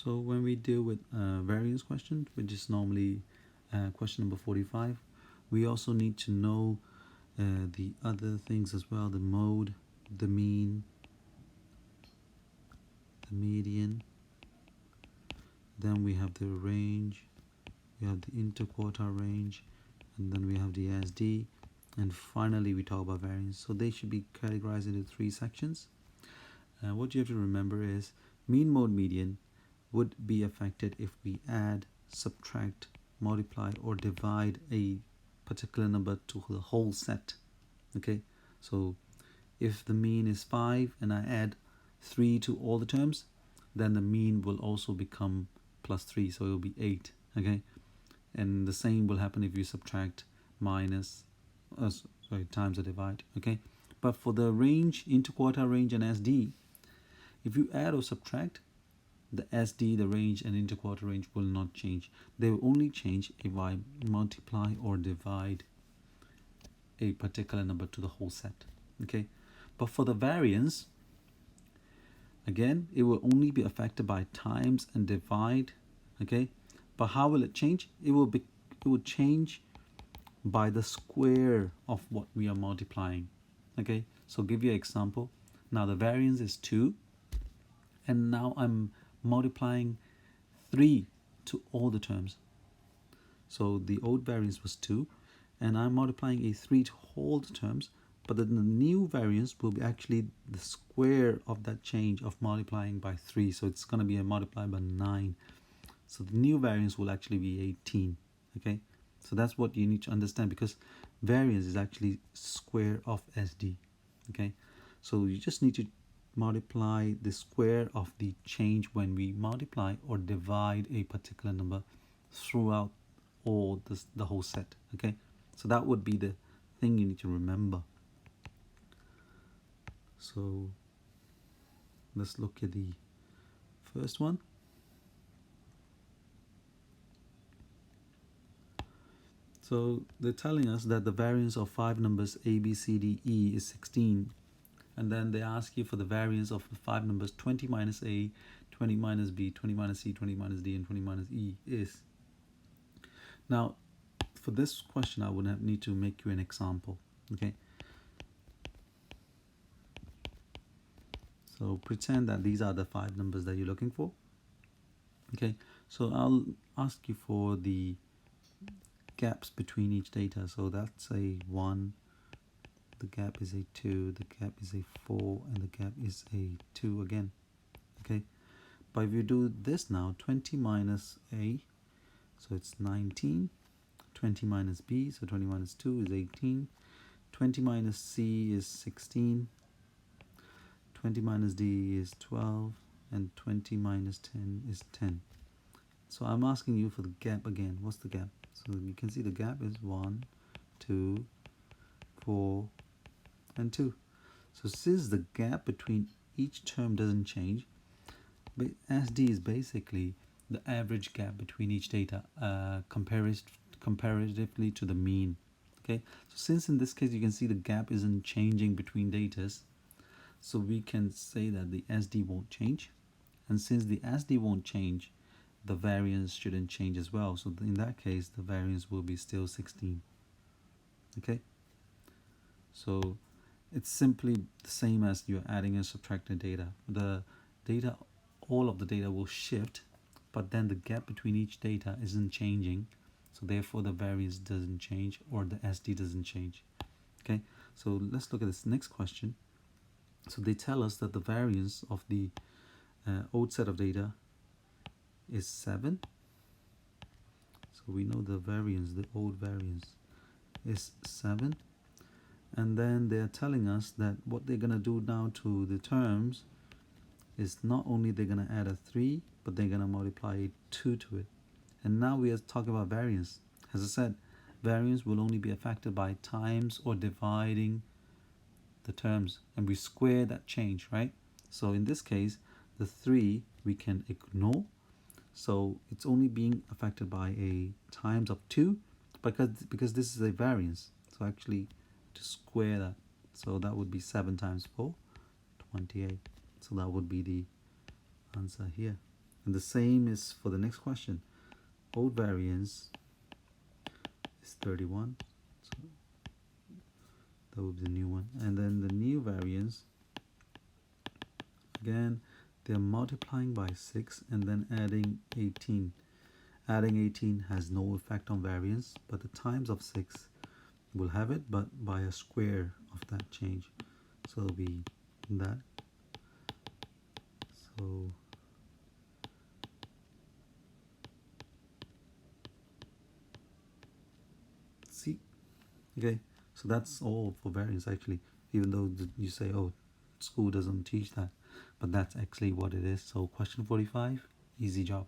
So when we deal with variance question, which is normally question number 45, we also need to know the other things as well: the mode, the mean, the median. Then we have the range, we have the interquartile range, and then we have the SD, and finally we talk about variance. So they should be categorized into three sections. What you have to remember is mean, mode, median would be affected if we add, subtract, multiply, or divide a particular number to the whole set. Okay, so if the mean is 5 and I add 3 to all the terms, then the mean will also become plus 3, so it will be 8. Okay, and the same will happen if you subtract, minus, times or divide. Okay, but for the range, interquartile range, and SD, if you add or subtract, the SD, the range, and interquartile range will not change. They will only change if I multiply or divide a particular number to the whole set. Okay, but for the variance, again, it will only be affected by times and divide. Okay, but how will it change? It will change by the square of what we are multiplying. Okay, so give you an example. Now the variance is 2, and now I'm multiplying 3 to all the terms. So the old variance was 2, and I'm multiplying a 3 to all the terms, but then the new variance will be actually the square of that change of multiplying by 3. So it's going to be a multiplied by 9. So the new variance will actually be 18. Okay, so that's what you need to understand, because variance is actually square of SD. Okay, so you just need to multiply the square of the change when we multiply or divide a particular number throughout the whole set. Okay, so that would be the thing you need to remember. So let's look at the first one. So they're telling us that the variance of 5 numbers A, B, C, D, E is 16. And then they ask you for the variance of the 5 numbers 20 minus A, 20 minus B, 20 minus C, 20 minus D, and 20 minus E is. Now, for this question, I would need to make you an example. Okay. So pretend that these are the 5 numbers that you're looking for. Okay. So I'll ask you for the gaps between each data. So that's a 1, the gap is a 2, the gap is a 4, and the gap is a 2 again. Okay, but if you do this now, 20 minus A, so it's 19, 20 minus B, so 20 minus 2 is 18, 20 minus C is 16, 20 minus D is 12, and 20 minus 10 is 10. So I'm asking you for the gap again. What's the gap? So you can see the gap is 1, 2, 4, and 2. So since the gap between each term doesn't change, but SD is basically the average gap between each data comparatively to the mean. Okay, so since in this case you can see the gap isn't changing between datas, so we can say that the SD won't change, and since the SD won't change, the variance shouldn't change as well. So in that case, the variance will be still 16. Okay, so it's simply the same as you're adding and subtracting data. All of the data will shift, but then the gap between each data isn't changing, so therefore the variance doesn't change, or the SD doesn't change. Okay, so let's look at this next question. So they tell us that the variance of the old set of data is 7. So we know the variance, the old variance, is 7. And then they're telling us that what they're going to do now to the terms is not only they're going to add a 3, but they're going to multiply a 2 to it. And now we are talking about variance. As I said, variance will only be affected by times or dividing the terms, and we square that change, right? So in this case, the 3 we can ignore, so it's only being affected by a times of 2, because this is a variance. So actually to square that, so that would be 7 times 4, 28. So that would be the answer here. And the same is for the next question. Old variance is 31. So that would be the new one. And then the new variance, again, they're multiplying by 6 and then adding 18. Adding 18 has no effect on variance, but the times of 6 will have it, but by a square of that change. So it'll be that. So see, okay, so that's all for variance actually, even though you say, oh, school doesn't teach that, but that's actually what it is. So question 45, easy job.